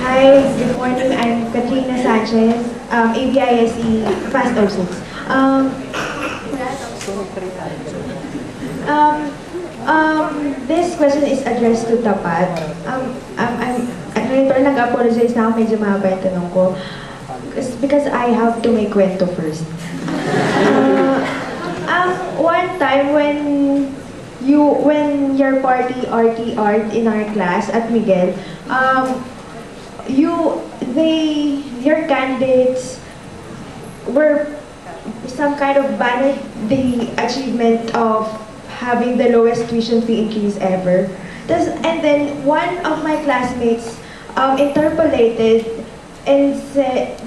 Hi, good morning. I'm Katrina Sanchez, ABISE Fast 06. This question is addressed to TAPAT. I'm nag-apologize na ako, medyo mahaba yung tanong ko. Because I have to make kwento first. One time when your party RT in our class at Miguel, your candidates were some kind of bannered the achievement of having the lowest tuition fee increase ever. And then one of my classmates interpolated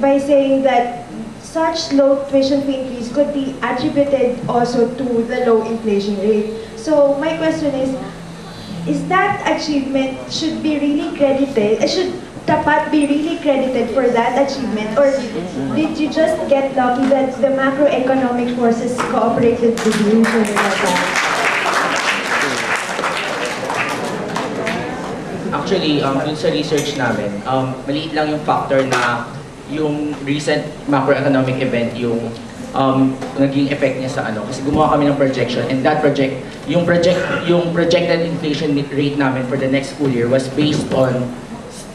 by saying that such low tuition fee increase could be attributed also to the low inflation rate. So my question is that achievement should be really credited? Should TAPAT be really credited for that achievement, or did you just get lucky that the macroeconomic forces cooperated with you for that? Actually, dun sa research namin, maliit lang yung factor na yung recent macroeconomic event, yung naging effect niya sa ano. Kasi gumawa kami ng projection, and that yung projected inflation rate namin for the next school year was based on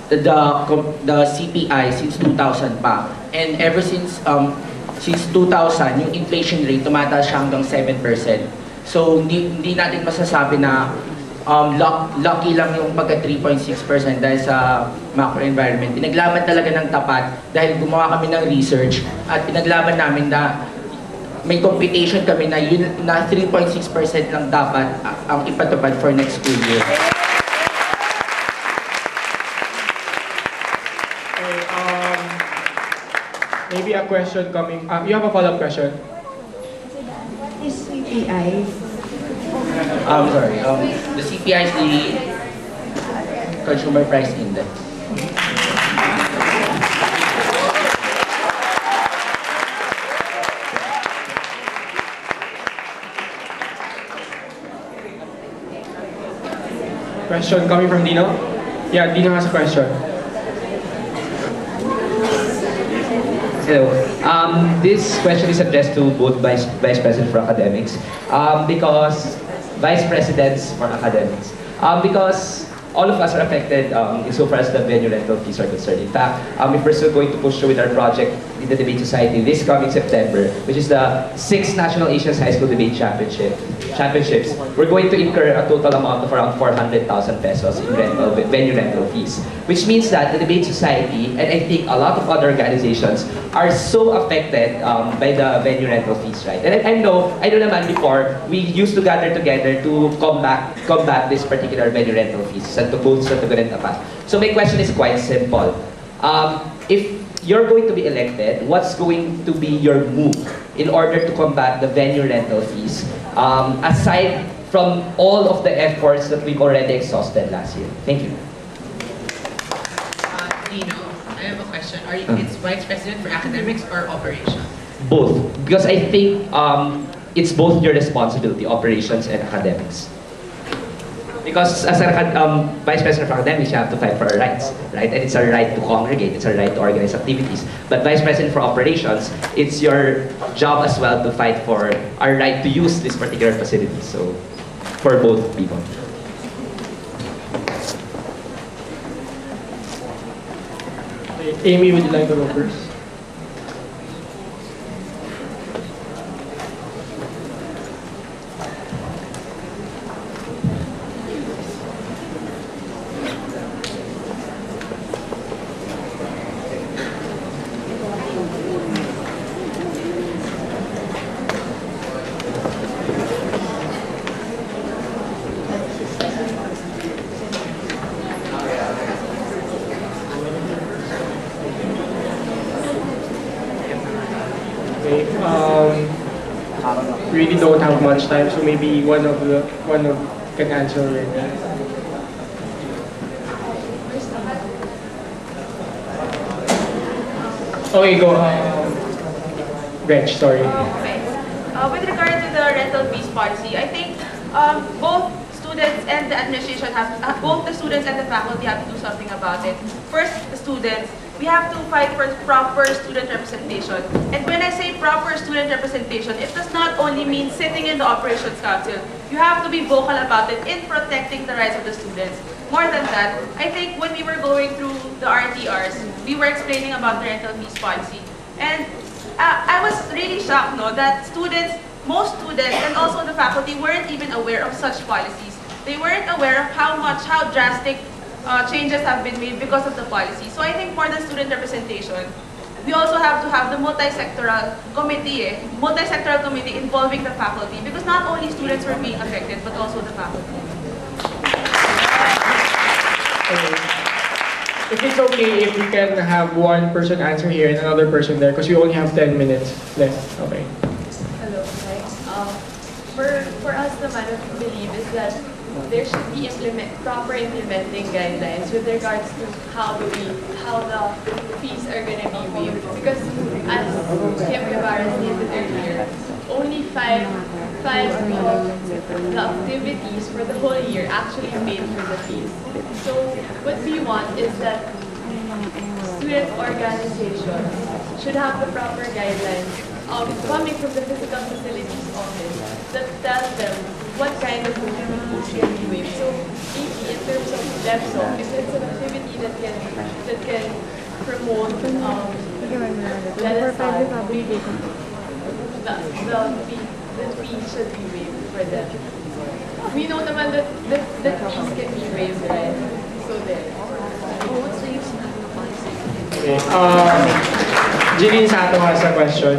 the CPI since 2000 pa. And ever since 2000, yung inflation rate tumataas siya hanggang 7%. So hindi natin masasabi na lucky lang yung pagka 3.6% dahil sa macro environment. Pinaglaban talaga ng TAPAT dahil gumawa kami ng research at pinaglaban namin na may computation kami na 3.6% lang dapat ang ipatupad for next school year. Maybe a question coming. You have a follow-up question? What is CPI? Sorry. The CPI is the Consumer Price Index. Question coming from Dino? Yeah, Dino has a question. Hello. This question is addressed to both Vice President for Academics, because Vice Presidents for Academics, because all of us are affected insofar as the venue rental fees are concerned. In fact, if we're still going to push through with our project in the Debate Society this coming September, which is the 6th National Asian High School Debate Championships, we're going to incur a total amount of around 400,000 pesos in venue rental fees. Which means that the Debate Society, and I think a lot of other organizations, are so affected by the venue rental fees, right? And I know naman before, we used to gather together to combat this particular venue rental fees, Santugon and TAPAT. So my question is quite simple. If you're going to be elected, what's going to be your move in order to combat the venue rental fees, aside from all of the efforts that we've already exhausted last year? Thank you. Dino, I have a question. Are you it's Vice President for Academics or Operations? Both, because I think it's both your responsibility, operations and academics. Because as a Vice President for Academics, you have to fight for our rights, right? And it's our right to congregate, it's our right to organize activities. But Vice President for Operations, it's your job as well to fight for our right to use this particular facility. So, for both people. Amy, would you like to go first? Really don't have much time, so maybe one can answer right now. Okay, go. Reg, sorry. Okay. With regard to the rental fees policy, I think both students and the administration both the students and the faculty have to do something about it. First, the students, we have to fight for proper student representation. And when I say proper student representation, it does not only mean sitting in the operations council. You have to be vocal about it in protecting the rights of the students. More than that, I think when we were going through the RTRs, we were explaining about the rental fees policy. And I was really shocked, no, that most students and also the faculty weren't even aware of such policies. They weren't aware of how drastic changes have been made because of the policy. So I think for the student representation, we also have to have the multi-sectoral committee involving the faculty, because not only students were being affected, but also the faculty. If it's okay, if we can have one person answer here and another person there, because we only have 10 minutes left. Okay. Hello, hi. For us naman, what we believe is that there should be proper implementing guidelines with regards to how the fees are going to be waived. Because as Kim Guevara stated earlier, only five of the activities for the whole year actually paid for the fees. So what we want is that student organizations should have the proper guidelines coming from the physical facilities office that tells them what kind of activities can be waived. So maybe in terms of LEPSO, if it's an activity that can promote let us the fee should be waived for them. We know naman that the fees can be waived, right? So there. Okay. Jeline Sato has a question.